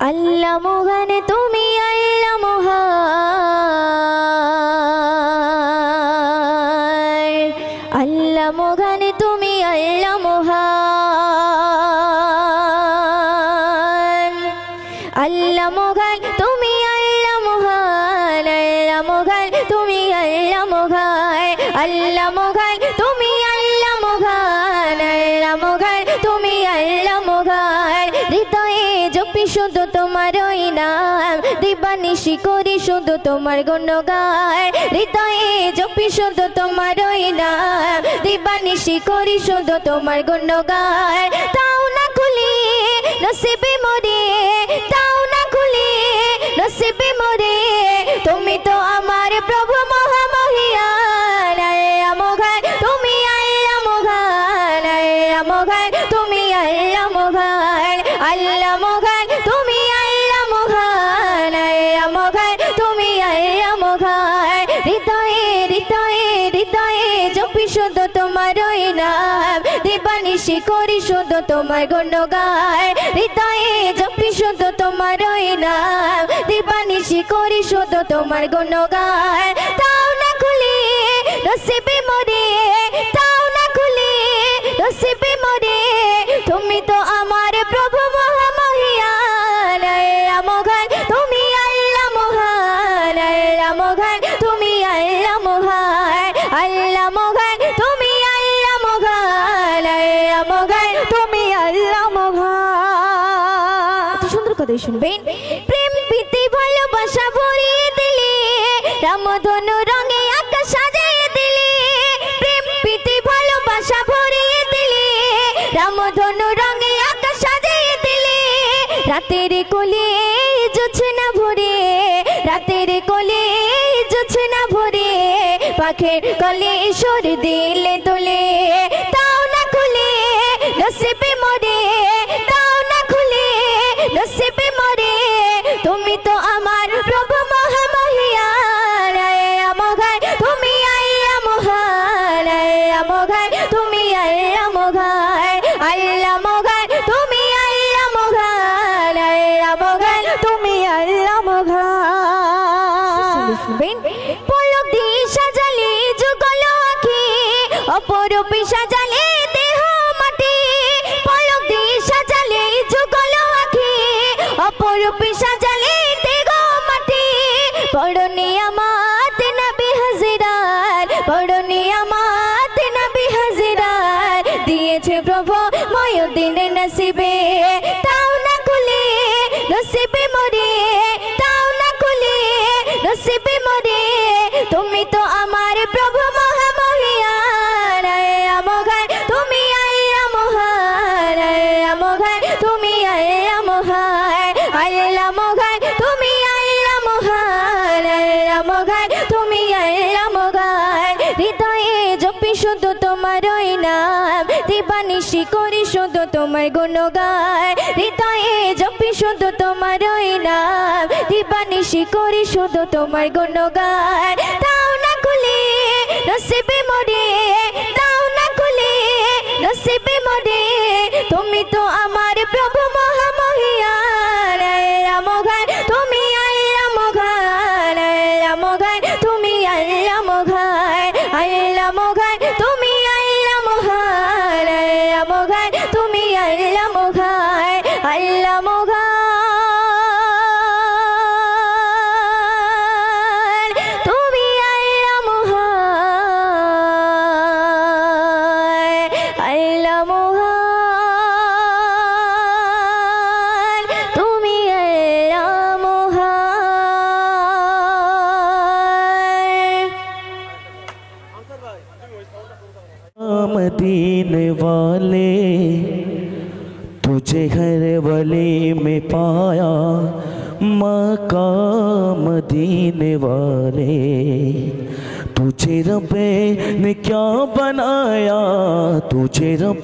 আল্লাহ মহান তুমি আল্লাহ মহান, আল্লাহ মহান তুমি আল্লাহ মহান, আল্লাহ মহান তুমি আল্লাহ মহান, আল্লাহ মহান তুমি আল্লাহ মহান, আল্লাহ মহান তুমি আল্লাহ মহান, আল্লাহ মহান তুমি আল্লাহ মহান। হৃদয়ে জপি শুধু তোমার ওই নাম, দিবানিশি করি শুধু তোমার গুণগান। হৃদয়ে জপি শুধু তোমার ওই নাম, দিবানিশি করি শুধু তোমার গুণগান। তাও না খুলি নসিবে মোরে, তাও না খুলি নসিবে মোরে, তুমি তো আমার প্রভু মহামহিয়ান। আল্লাহ মহান তুমি আল্লাহ মহান, আল্লাহ মহান তুমি আল্লাহ মহান, আল্লাহ মহান তুমি আল্লাহ মহান, আল্লাহ মহান তুমি আল্লাহ মহান। হৃদয়ে হৃদয়ে হৃদয়ে জপি শুধু তোমার ওই নাম, দিবানিশি করি শুধু তোমার গুণগান। হৃদয়ে জপি শুধু তোমার ওই নাম, দিবানিশি করি শুধু তোমার গুণগান। তাও না খুলি নসিবে মোরে, তাও না খুলি নসিবে মোরে, তুমি তো আমার প্রভু মহামহিয়ান। আল্লাহ মহান তুমি আল্লাহ মহান, আল্লাহ মহান তুমি আল্লাহ মহান, আল্লাহ মহান তুমি আল্লাহ মহান, আল্লাহ মহান তুমি আল্লাহ মহান। সুন্দর কথা শুনবেন। প্রেম প্রীতি ভালোবাসা ভরিয়ে দিলে, রামধনু রঙে আকাশ সাজিয়ে দিলে, প্রেম প্রীতি ভালোবাসা ভরিয়ে দিলে, রামধনু রঙে আকাশ সাজিয়ে দিলে। রাতের কোলে জোছনা ভরে, রাতের কোলে জোছনা ভরে, পাখির কলে সুর দিলে তোলে। তাও না খুলে নসিবে মোরে, তাও না খুলে নসিবে মোরে, তুমি তো আমার প্রভু মহামহিয়ান। আল্লাহ মহান তুমি আল্লাহ মহান, আল্লাহ মহান তুমি আল্লাহ মহান, আল্লাহ মহান তুমি আল্লাহ মহান, আল্লাহ মহান তুমি আল্লাহ মহান। শুনবেন। পলক দিয়ে সাজালে যুগল আঁখি, অপরূপে সাজালে দেহ মাটি, পলক দিয়ে সাজালে যুগল আঁখি, অপরূপে সাজালে দেহ মাটি। বড় নিয়ামত নবী হাজিরার, বড় নিয়ামত নবী হাজিরার, দিয়েছে প্রভু ময়ুদ্দিন নসিবে। তাও না খুলে নসিবে মোরে, তাও না খুলে নসিবে মোরে, তুমি তো আমার প্রভু মহামহিয়ান। আল্লাহ মহান তুমি আল্লাহ মহান, আল্লাহ মহান তুমি আল্লাহ মহান, আল্লাহ মহান তুমি আল্লাহ মহান, আল্লাহ মহান তুমি আল্লাহ মহান। হৃদয়ে জপি শুধু তোমার ওই নাম, দিবানিশি করি শুধু তোমার গুণগান। হৃদয়ে জপি শুধু তোমার ওই নাম, দিবানিশি করি শুধু তোমার গুণগান। তাও না খুলে নসিবে মোরে, তাও না খুলে নসিবে মোরে, তুমি তো আমার প্রভু মহামহিয়ান। আল্লাহ মহান তুমি আল্লাহ মহান, আল্লাহ মহান তুমি আল্লাহ মহান, আল্লাহ মহান তুমি আল্লাহ মহান, আল্লাহ মহান তুমি আল্লাহ মহান, আল্লাহ মহান তুমি আল্লাহ মহান, আল্লাহ মহান তুমি আল্লাহ মহান। मदीने वाले तुझे हर वली में पाया, मकाम मदीने वाले तुझे रब्बे ने क्या बनाया, तुझे रब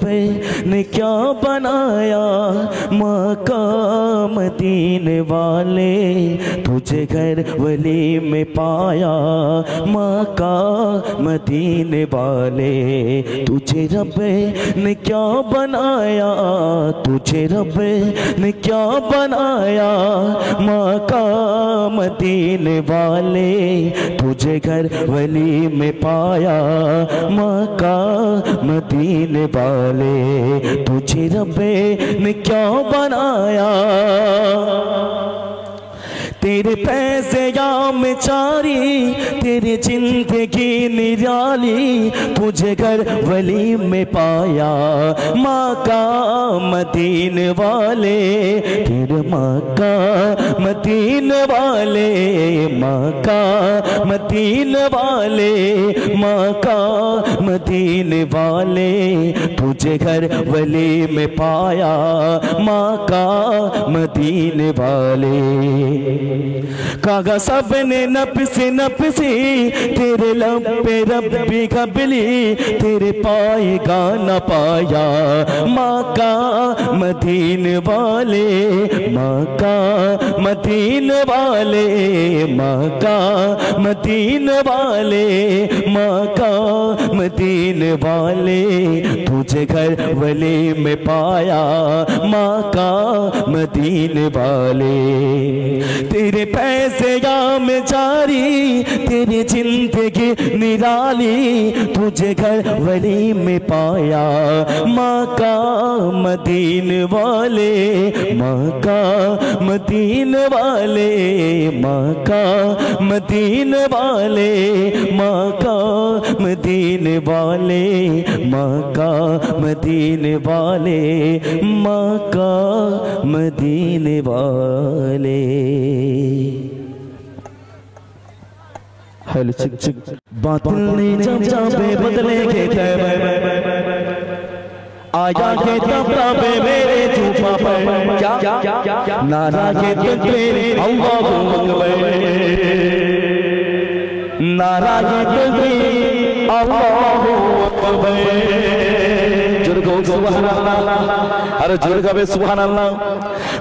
ने क्या बनाया मकाम मदीने वाले, तुझे घर वली में पाया मकाम मदीने वाले। तुझे रब ने क्या बनाया, तुझे रब ने क्या बनाया मकाम मदीने वाले, तुझे घर वली में पाया मकाम मदीने वाले। तुझे रब ने क्या बनाया, तेरे पैसे या में चारी, तेरी जिंदगी निराली, तुझे घर वली में पाया मकाम मदीने वाले, तेरे मकाम मदीने वाले, मकाम मदीने वाले, मकाम मदीने वाले, तुझे घर वली में पाया मकाम मदीने वाले। कागा सब ने नफसी नफसी, तेरे लब पे रब्बी कबली, तेरे पाएगा न पाया मकाम मदीने वाले, मकाम मदीने वाले, मकाम मदीने वाले, मकाम मदीने वाले, तुझे घर वली में पाया मकाम मदीने वाले। तेरे पैसे या में जारी, तेरी जिंदगी निराली, तुझे घर वली में पाया मकाम मदीने वाले, मकाम मदीने वाले, मकाम मदीने वाले, मकाम मदीने वाले, मकाम मदीने वाले, मकाम मदीने वाले। हल चिक चिक बातिल ने जब जाबे बदलेंगे तैबे, आया के तब ताबे मेरे चूपा पर, क्या नारा के तकबीर अल्लाहू अकबर, नारा के तकबीर अल्लाहू अकबर। सुभान अल्लाह, अरे जोर का बे सुभान अल्लाह।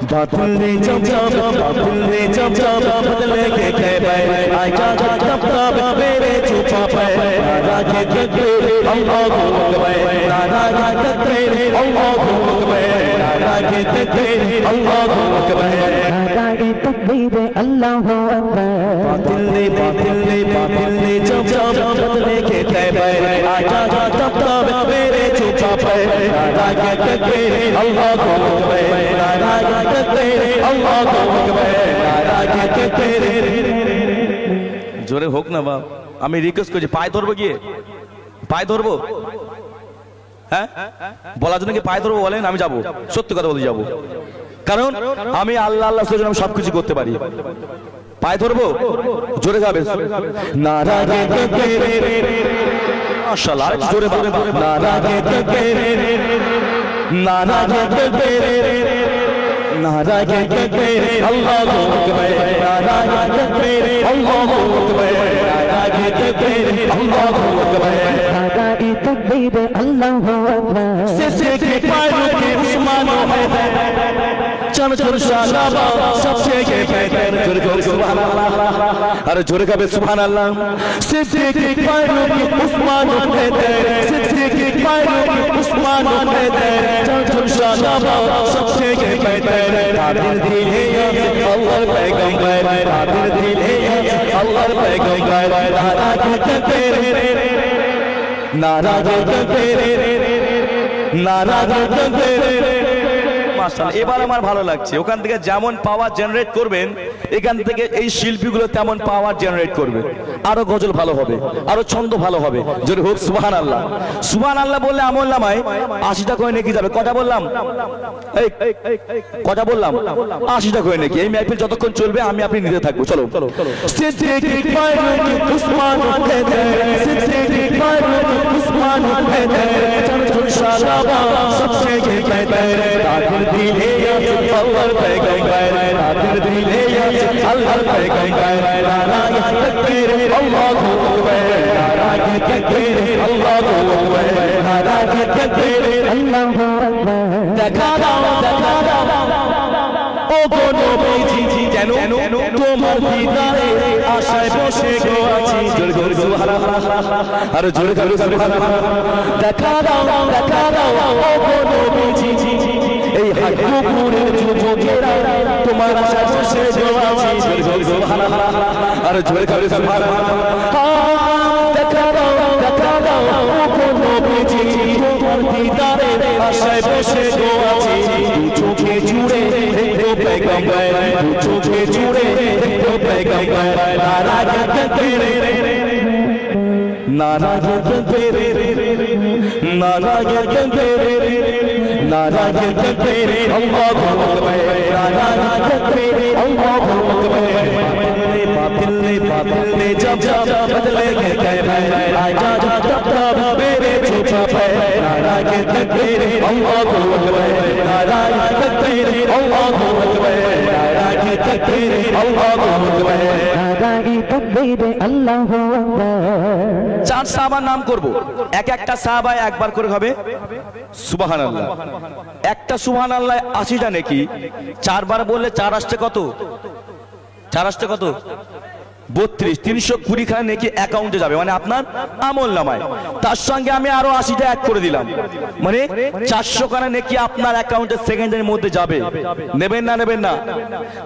बातिल ने जब जाबे, बातिल ने जब जाबे बदलेंगे तैबे, आया के तब ताबे मेरे चूपा पर, नारा के तकबीर अल्लाहू अकबर, नारा के तकबीर अल्लाहू अकबर, नारा के तकबीर अल्लाहू अकबर, नारा के तकबीर अल्लाहू अकबर। बातिल ने जब जाबे बदलेंगे तैबे, आया के तब ताबे मेरे चूपा पर, नारा के तकबीर अल्लाहू अकबर, नारा के तकबीर अल्लाहू अकबर, नारा के तकबीर। জোরে হোক না বাপ, আমি রিকোয়েস্ট করছি পায়ে ধরবো, গিয়ে পায়ে ধরবো, হ্যাঁ বলার জন্য কি পায়ে ধরবো বলেন? আমি যাবো, সত্যি কথা বলতে যাবো, কারণ আমি আল্লাহ আল্লাহ সুবহানাহু আমি সবকিছু করতে পারি। পায়ে ধরবো, জোরে গাবে নারা কে তকবীর, মাশাআল্লাহ আরেকটু জোরে বলেন নারা কে তকবীর, নারা কে তকবীর, नारा के तकबीर अल्लाहू अकबर, नारा के तकबीर अल्लाहू अकबर, नारा के तकबीर अल्लाहू अकबर, नारा के तकबीर अल्लाहू अकबर। सिर के पैरों के उस्मान हैदर, चम चम शाबाब सबसे के बेहतर, जोर जोर सुभान अल्लाह, अरे जोर का बे सुभान अल्लाह। सिर के पैरों के उस्मान हैदर, सिर के पैरों के उस्मान हैदर, चम चम शाबाब सबसे के बेहतर, आदिल दिले अल्लाह पैगंबर, आदिल दिले अल्लाह पैगंबर, नारा के तकबीर, नारा के तकबीर, नारा के तकबीर। মাশাআল্লাহ, এবার আমার ভালো লাগছে। ওখান থেকে যেমন পাওয়ার জেনারেট করবেন, এখান থেকে এই শিল্পীগুলো তেমন পাওয়ার জেনারেট করবে, আরো গজল ভালো হবে, আরো ছন্দ ভালো হবে। জোরে হোক সুবহানাল্লাহ। সুবহানাল্লাহ বললে আমল নামায় 80টা করে নেকি যাবে। কটা বললাম? এই কটা বললাম? 80টা করে নেকি। এই মাহফিল যতক্ষণ চলবে আমি আপনি নিতে থাকবো। চলো সিদ্দিক ফারুক উসমান হেদার, সিদ্দিক ফারুক উসমান হেদার, চরচর শাবাব সবচেয়ে বেহতর, তাদের দিলে আল্লাহর पैगंबर, ताদের দিলে আল্লাহর पैगंबर, नारा के तकबीर अल्लाहू अकबर, नारा নারাকে তাকবীর আল্লাহু আকবার নারাকে তাকবীর আল্লাহু আকবার দেখা দাও ও গো নবীজি যেন তোমার দিদারে আশায় বসে গো আছি জোরে জোরে সুবহানাল্লাহ আর জোরে জোরে সুবহানাল্লাহ দেখা দাও ও গো নবীজি এই হাজপুরের যুবকেরা তোমার আশায় বসে গো আছি জোরে জোরে সুবহানাল্লাহ আর জোরে জোরে সুবহানাল্লাহ দেখা দাও ও গো নবীজি তোমার দিদারে আশায় বসে গো আছি চোখে জুড়ে দেখো पैगंबर चोखे जुड़े देखो पैगंबर नाराज तेरे नाराज तेरे नाराज तेरे नाराज तेरे अल्लाहु अकबर नाराज तेरे अल्लाहु अकबर बातिल ने जब बदले के कहना आजा जब मेरे छुपा पे नाराज तेरे अल्लाहु अकबर नाराज तेरे अल्लाहु अकबर नाराज तेरे अल्लाहु अकबर নারাকে তাকবীর আল্লাহু আকবার চার সাহাবার নাম করব এক একটা সাহাবায় একবার করে হবে সুবহানাল্লাহ একটা সুবহানাল্লাহ 80টা নেকি চারবার বললে 4 আসছে কত 32 320 খানা নেকি অ্যাকাউন্টে যাবে মানে আপনার আমল নামায় তার সঙ্গে আমি আরো 80টা অ্যাড করে দিলাম মানে 400 খানা নেকি আপনার অ্যাকাউন্টে সেকেন্ডের মধ্যে যাবে নেবেন না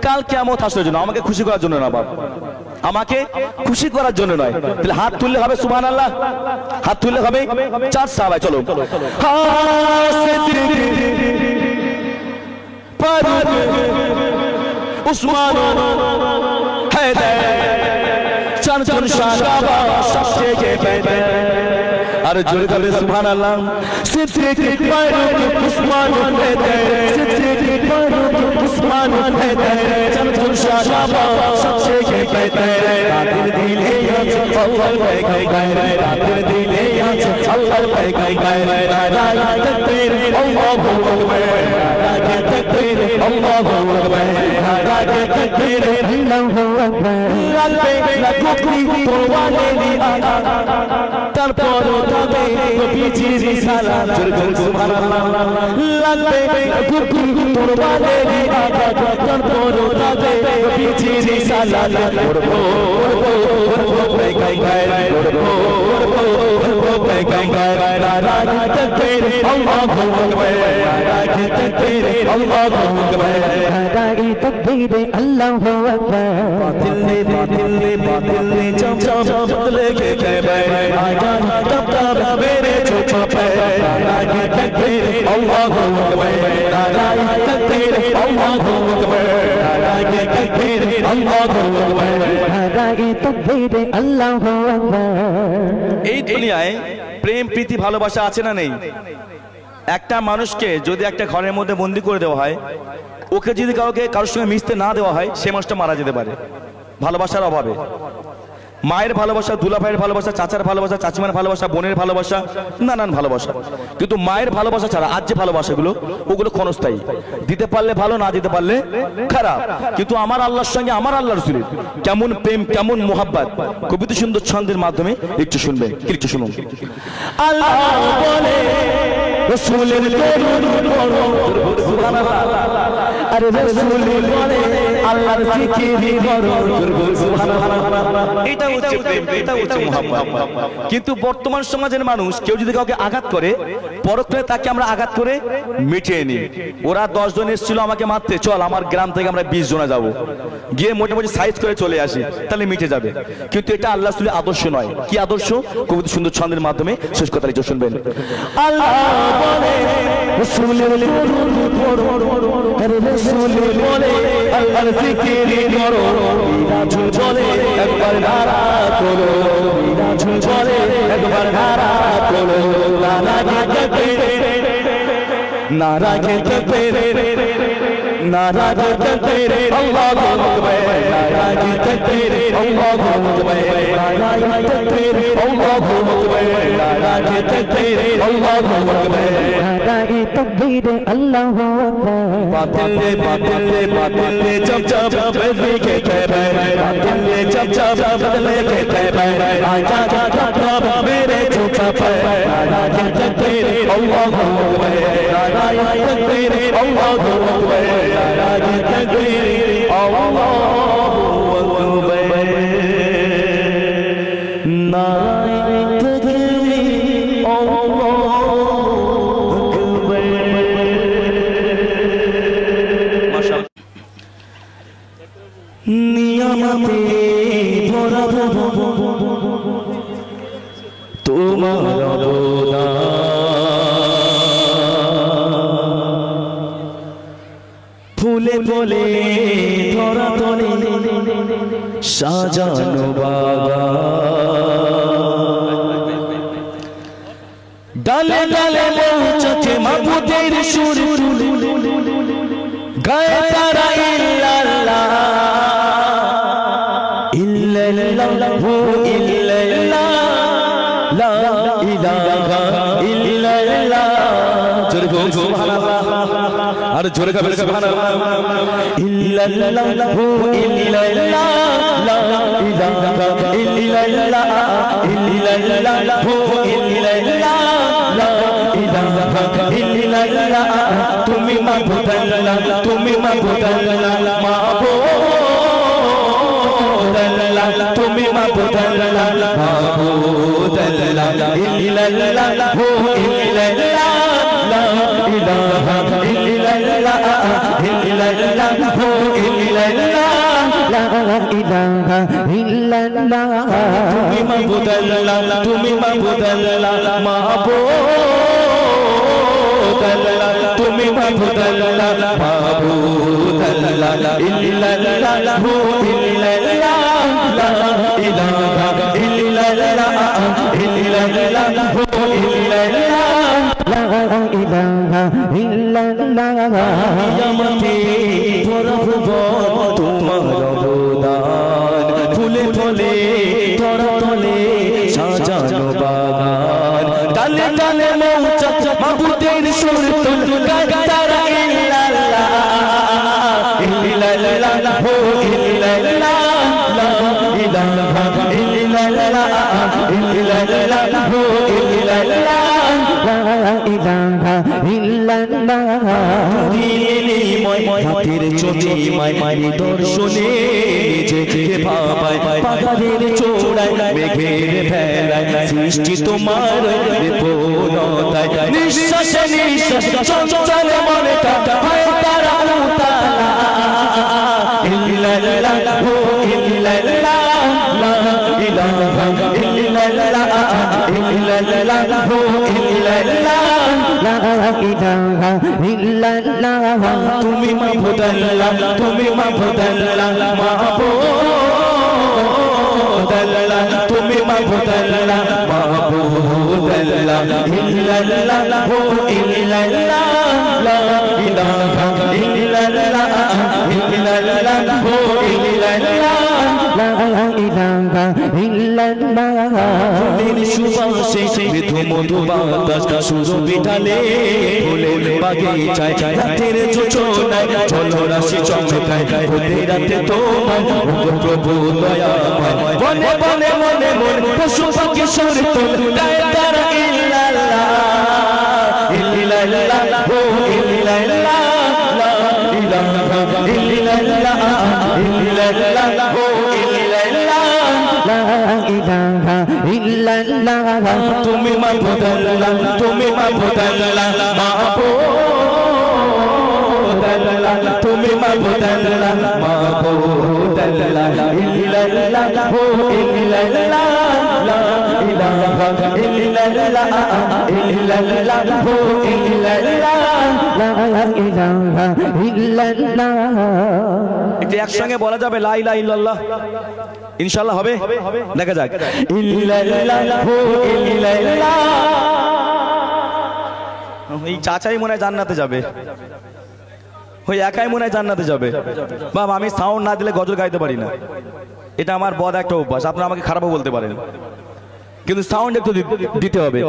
কাল কিয়ামত আসলে জন্য আমাকে খুশি করার জন্য না বাবা আমাকে খুশি করার জন্য নয় তাহলে হাত তুললে হবে সুবহানাল্লাহ হাত তুললে হবে চার সাহাবা চলো উসমান हैदर चंचल शाहबाबा सबसे के बेटे अरे जोर कर सुबहानअल्लाह सिद्दीक फारूक उस्मान हैदर सिद्दीक फारूक उस्मान हैदर चंचल शाहबाबा सबसे के बेटे दिल दिले अल्लाह पे गए दिले अल्लाह पे गए नाराज तकबीर अल्लाहु अकबर नाराज तकबीर अल्लाहु अकबर नाराज तकबीर আল্লাহু আকবার লালবে লাকুকি তোরওয়ালে লিয়া তারপর তবে নবীজি রিসালা জোরে জোরে সুবহানাল্লাহ লালবে লাকুকি তোরওয়ালে লিয়া তারপর তবে নবীজি রিসালা পড়বো নারাজ তকবীর আল্লাহু আকবার নারাজ তকবীর আল্লাহু আকবার নারাকে তাকবীর আল্লাহু আকবার बातिल ने जब बदले के कहबे आजा तब मेरे छुपा पे नाराज तकबीर अल्लाहु अकबर नाराज तकबीर अल्लाहु अकबर नाराज तकबीर अल्लाहु अकबर নারাকে তাকবীর আল্লাহু আকবার এই দুনিয়ায় প্রেম প্রীতি ভালোবাসা আছে না নেই একটা মানুষকে যদি একটা ঘরের মধ্যে বন্দি করে দেওয়া হয় ওকে যদি কারোর সঙ্গে মিশতে না দেওয়া হয় সে মানুষটা মারা যেতে পারে ভালোবাসার অভাবে মায়ের ভালোবাসা দুলা ভাইয়ের ভালোবাসা চাচার ভালোবাসা চাচিমার ভালোবাসা বোনের ভালোবাসা নানান ভালোবাসা কিন্তু মায়ের ভালোবাসা ছাড়া আজ যে ভালোবাসাগুলো ওগুলো ক্ষণস্থায়ী দিতে পারলে ভালো না দিতে পারলে খারাপ কিন্তু আমার আল্লাহর সঙ্গে আমার আল্লাহ রাসূলের কেমন প্রেম কেমন মোহাব্বত কবিতা সুন্দর ছন্দের মাধ্যমে একটু শুনবেন একটু শুনুন আল্লাহ বলে রাসূলের দরুদ পড়ো সুবহানাল্লাহ আরে রাসূল বলে আল্লাহর জিকির করো সুবহানাল্লাহ এটা হচ্ছে প্রেম এটা হচ্ছে মোহাব্বত কিন্তু বর্তমান সমাজের মানুষ কেউ যদি কাউকে আঘাত করে পরক্ষণে তাকে আমরা আঘাত করে মিটিয়ে নিই ওরা 10 জন এসেছিল আমাকে মারতে চল আমার গ্রাম থেকে আমরা 20 জনা যাব গিয়ে মোটামুটি সাইজ করে চলে আসি তাহলে মিটে যাবে কিন্তু এটা আল্লাহ রাসূলের আদর্শ নয় কি আদর্শ কবিতা সুন্দর ছন্দের মাধ্যমে শেষ কথা লিখে শুনবেন আল্লাহ বলে রাসূলের দরুদ পড়ো আরে রাসূল বলে আল্লাহর জিকির করো রাসূল বলে একবার নারা তোলো রাসূল বলে একবার নারা তোলো নারাজ তকবীর নারাজ তকবীর আল্লাহু আকবার নারাজ তকবীর আল্লাহু আকবার নারাজ তকবীর আল্লাহু আকবার নারাজ তকবীর আল্লাহু আকবার নারায়ে তাকবীর আল্লাহু আকবার বাতিল রে চপ চপ বদলে के तैबे बातिल रे चप चप बदले के तैबे आजा जा चप मेरे चुप पे नाराज तकबीर अल्लाहु अकबर नाराज तकबीर अल्लाहु अकबर नाराज तकबीर अल्लाहु अकबर नाराज तकबीर अल्लाहु अकबर মাশাআল্লাহ। নিয়ামতে ভরা তোমার অবদান ফুলে ফুলে ধরা তলে সাজানো বাগান ডালে ডালে পৌঁছাচ্ছে মাবুদের সুর গায়ে তারা ইল্লাল্লাহ ইল্লাল্লাহু ইল্লাল্লাহ লা ইলাহা ইল্লাল্লাহ জোরে বল সুবহানাল্লাহ আর জোরে গাবে সুবহানাল্লাহ ইল্লাল্লাহু ইল্লাল্লাহ লা ইলাহা ইল্লাল্লাহ ইল্লাল্লাহু ইল্লাল্লাহ লা ইলাহা ইল্লাল্লাহ তুমি মাবুদ আল্লাহ তুমি মাবুদ আল্লাহ মাবুদ আল্লাহ তুমি মাবুদ আল্লাহ মাবুদ আল্লাহ ইল্লাল্লাহু ইল্লাল্লাহ লা ইলাহা ইল্লাল্লাহ ইল্লাল্লাহু ইল্লাল্লাহ লা ইলাহা ইল্লাল্লাহ তুমি মাবুদ আল্লাহ তুমি মাবুদ আল্লাহ মাবুদ আল্লাহ তুমি মাবুদ আল্লাহ মাবুদ আল্লাহ ইল্লাল্লাহু ইল্লাল্লাহ লা ইলাহা ইল্লাল্লাহ ইল্লাল্লাহু ইল্লাল্লাহ লা ইলাহা ইল্লাল্লাহ নিয়ামতে ভরা ভুবন তোমার অবদান ফুলে ফুলে ধরা তলে সাজানো বাগান ডালে ডালে মৌচাক মাবুদের সুর তুল গায়তারা ইল্লাল্লাহ ইল্লাল্লাহু ইল্লাল্লাহ লা ইলাহা ইল্লাল্লাহ ইল্লাল্লাহু ইল্লাল্লাহ লা ইলাহা ইল্লাল্লাহ হাতের চোখে মায়ের দর্শনে নিজেকে ভাবায় পাহাড়ের চূড়ায় মেঘের ভেলায় সৃষ্টি তোমার বিপদতায় নিঃশ্বাসে নিঃশ্বাস চঞ্চল মনটা হয় তারা উতালা ইল্লাল্লাহু ইল্লাল্লাহ লা ইলাহা ইল্লাল্লাহ ইল্লাল্লাহু ইল্লাল্লাহ লা ইলাহা ইল্লাল্লাহ তুমি মাবুদ আল্লাহ তুমি মাবুদ আল্লাহ মাবুদ আল্লাহ তুমি মাবুদ আল্লাহ মাবুদ আল্লাহ ইল্লাল্লাহু ইল্লাল্লাহ লা ইলাহা ইল্লাল্লাহ ইল্লাল্লাহু ইল্লাল্লাহ লা ইলাহা ইল্লাল্লাহ ফুলের সুবাসে মৃদু মধু বাতাস সুরভি ঢালে ফুলের বাগিচায় রাতের যোজনায় জলরাশি চমকায় ভোরে রাতে তোমার প্রভু দয়াময় বনে বনে মনে মনে পশু পাখি সুর তোল গায় তারা ইল্লাল্লাহ ইল্লাল্লাহু ইল্লাল্লাহ লা ইলাহা ইল্লাল্লাহ ইল্লাল্লাহু ইল্লাল্লাহ লা ইলাহা ইল্লাল্লাহ তুমি মাবুদ আল্লাহ তুমি মাবুদ আল্লাহ মাবুদ আল্লাহ তুমি মাবুদ আল্লাহ মাবুদ আল্লাহ ইল্লাল্লাহু ইল্লাল্লাহ লা ইলাহা ইল্লাল্লাহ ইল্লাল্লাহু ইল্লাল্লাহ লা ইলাহা ইল্লাল্লাহ একটু একসঙ্গে বলা যাবে লা ইলাহা ইল্লাল্লাহ ইনশাআল্লাহ হবে দেখা যাক ইল্লাল্লাহু ইল্লাল্লাহ এই চাচাই মনে হয় জান্নাতে যাবে ওই একাই মনে হয় জান্নাতে যাবে। বাবা আমি সাউন্ড না দিলে গজল গাইতে পারি না, এটা আমার বদ একটা অভ্যাস। আপনারা আমাকে খারাপও বলতে পারেন, কিন্তু সাউন্ড একটু দিতে হবে।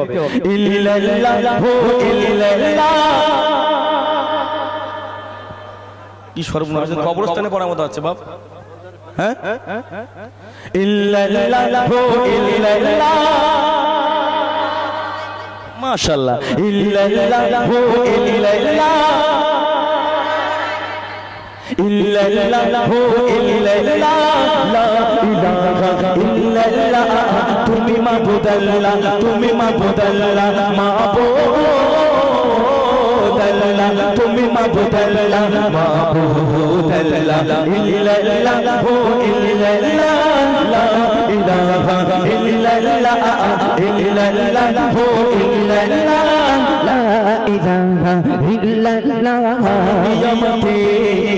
কি সর্বনাশ, কবরস্থানে পড়ার মতো আছে বাপ। হ্যাঁ মাশাআল্লাহ। তুমি মাবুদ আল্লাহ, তুমি মাবুদ আল্লাহ, মাবুদ আল্লাহ, তুমি মাবুদ আল্লাহ, মাবুদ আল্লাহ, ইল্লাল্লাহু ইল্লাল্লাহ, লা ইলাহা ইল্লাল্লাহ, ইল্লাল্লাহু ইল্লাল্লাহ, লা ইলাহা ইল্লাল্লাহ। নিয়ামতে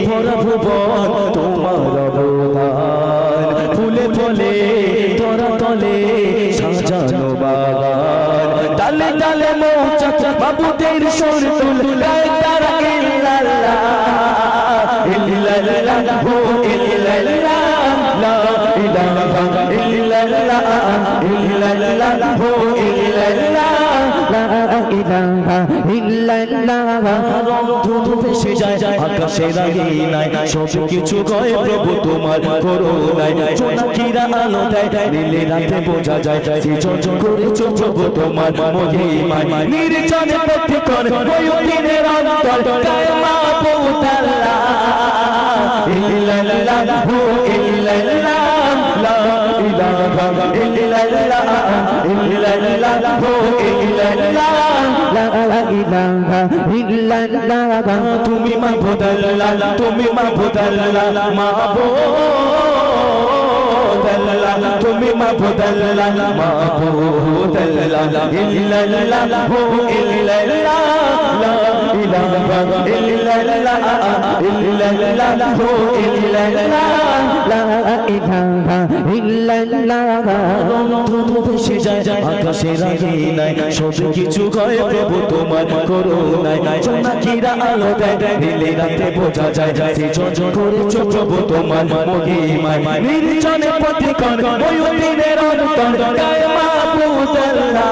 ভরা ভুবন তোমার অবদান, ফুলে ফলে তোরা তলে সাজানো বাগান, ডালে ডালে মৌচাক বাবুদের সুর তুল গায় তারা ইল্লাল্লাহ, ইল্লাল্লাহু ইল্লাল্লাহ, লা ইলাহা ইল্লাল্লাহ, ইল্লাল্লাহু ইল্লাল্লাহ, লা ইলাহা ইল্লাল্লাহ। রংধনু ভেসে যায় আকাশের আগিনায়, সব কিছু কয় প্রভু তোমার করুণায়, জোনাকিরা আলো দেয় নীলে রাতে বোঝা যায়, সৃজন করেছো প্রভু তোমার মহিমায়, নির্জনে প্রতিকর ময়ূরের অন্তর গায় মাবুদ আল্লাহ, ইল্লাল্লাহু ইল্লাল্লাহ, লা ইলাহা ইল্লাল্লাহ, ইল্লাল্লাহু ইল্লাল্লাহ, লা ইলাহা ইল্লাল্লাহ। তুমি মাবুদ আল্লাহ, তুমি মাবুদ আল্লাহ, মাবুদ আল্লাহ, তুমি মাবুদ আল্লাহ, মাবুদ আল্লাহ, ইল্লাল্লাহু ইল্লাল্লাহ, লা ইলাহা ইল্লাল্লাহ, ইল্লাল্লাহু ইল্লাল্লাহ, লা ইলাহা ইল্লাল্লাহ। রংধনু ভেসে যায় আকাশের আগিনায়, সব কিছু কয় প্রভু তোমার করুণায়, জোনাকিরা আলো দেয় নীলে রাতে বোঝা যায়, সৃজন করেছো প্রভু তোমার মহিমায়, নির্জনে প্রতিকর ময়ূরের অন্তর গায় মাবুদ আল্লাহ,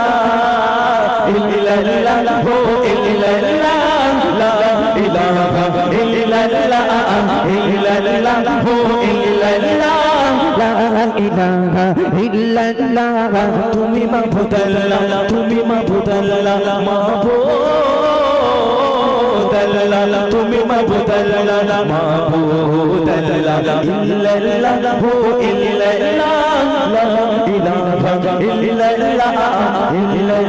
ইল্লাল্লাহু ইল্লাল্লাহ, লা ইলাহা ইল্লাল্লাহ, ইল্লাল্লাহু ইল্লাল্লাহ, লা ইলাহা ইল্লাল্লাহ। তুমি মাবুদ আল্লাহ, তুমি মাবুদ আল্লাহ, মাবুদ আল্লাহ, তুমি মাবুদ আল্লাহ, মাবুদ আল্লাহ, ইল্লাল্লাহু ইল্লাল্লাহ, লা ইলাহা ইল্লাল্লাহ,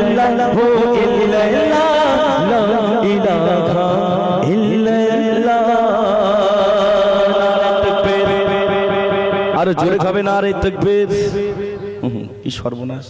ইল্লাল্লাহু ইল্লাল্লাহ, লা ইলাহা ইল্লাল্লাহ। আর জোরে খাবে না, আর এই তাকবীর। কি সর্বনাশ।